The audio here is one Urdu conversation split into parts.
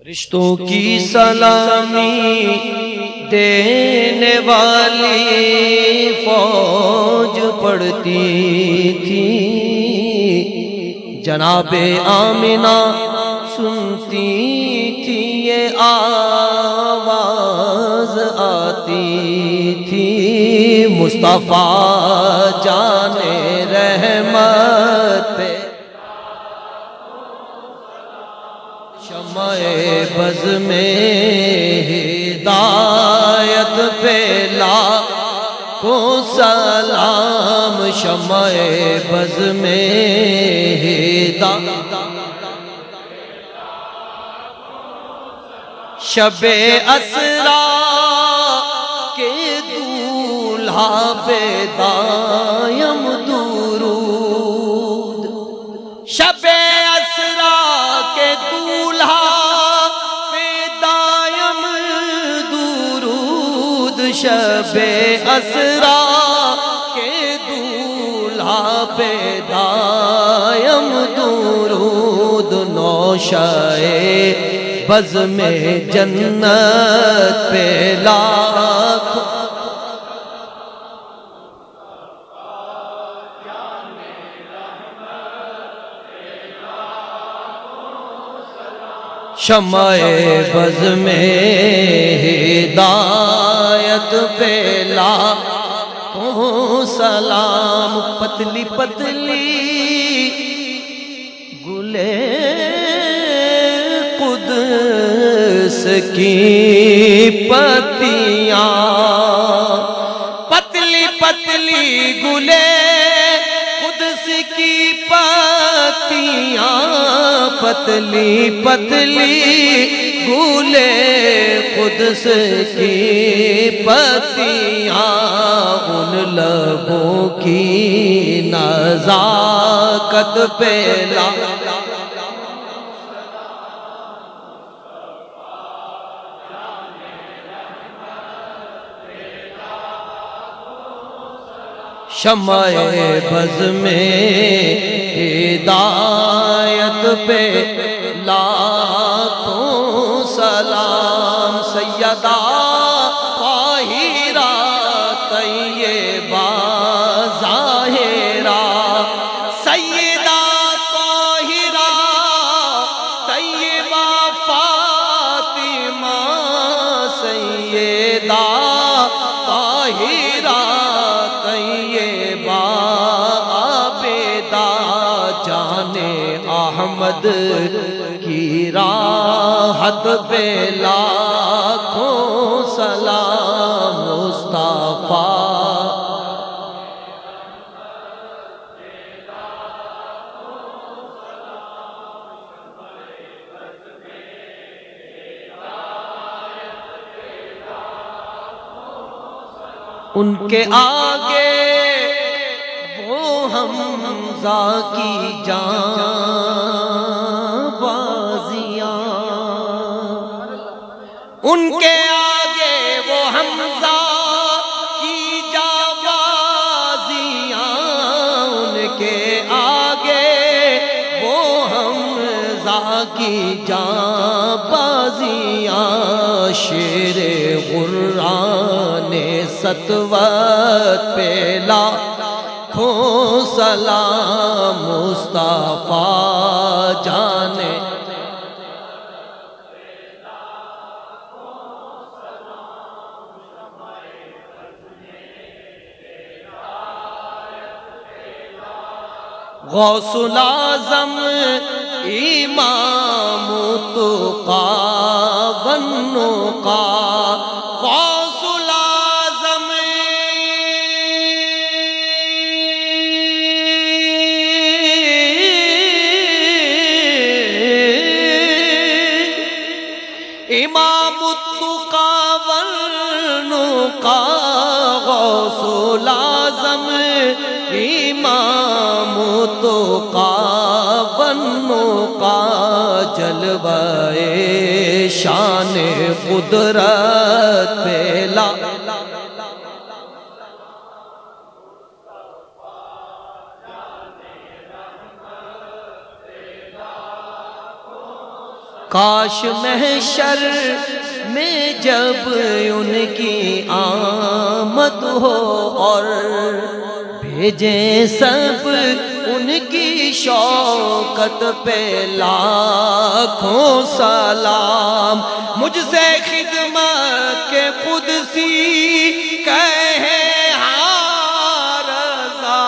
رشتوں کی سلامی دینے والی فوج پڑتی تھی، جناب آمنہ سنتی تھی یہ آواز آتی تھی، مصطفیٰ جان رحمت پہ شمع بز میں ہدایت پہ لاکھوں سلام، شمع بز میں ہدایت شب اسرا کے دولہا پہ دائم درود، شب اسرا کے دولہا پہ دائم درود، شب اسرا کے دولہا پہ دائم درود، نوشائے بز میں جنت پہ لاکھوں شمع بز میں ہدایت پہ لاکھوں سلام، پتلی پتلی گلے قدس کی پتیاں، پتلی پتلی گلے قدس کی پتیاں، پتلی پتلی گلے قدس کی پتیاں، ان لبوں کی نزاکت پہ شمع بز میں ہدایت پہ لاکھوں سلام، سیدہ طاہرہ طیبہ ظاہرہ، سیدہ طاہرہ طیبہ فاطمہ، سیدہ طاہرہ احمد کی راحت پہ لاکھوں سلام، مصطفیٰ ان کے آگے وہ حمزہ کی جان بازیاں، ان کے آگے وہ حمزہ کی جان بازیاں، ان کے آگے وہ حمزہ کی جان بازیاں، شیر غران سطوت پہ لاکھوں سلام، مصطفیٰ جانے غوث الاعظم امام تقی والنقی، غوث الاعظم امام التقی والنقی، غوث الاعظم امام التقی والنقی، جلوہ شان قدرت پہ کاش محشر میں جب ان کی آمد ہو اور بھیجیں سب ان کی شوکت پہ لاکھوں سلام. مجھ سے خدمت کے قدسی کہے ہاں رضا،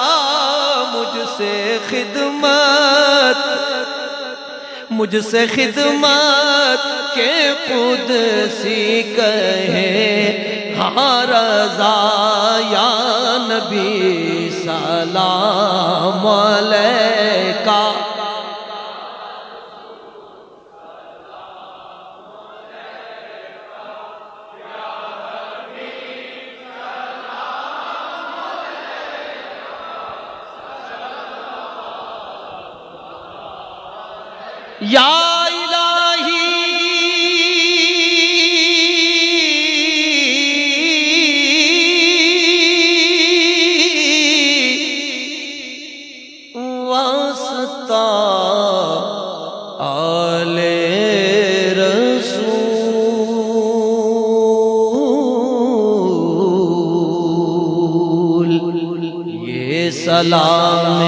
مجھ سے خدمت کے قدسی کہے ہاں رضا. یا نبی سلام علیکہ، یا الہی واسطہ آل رسول، یہ سلام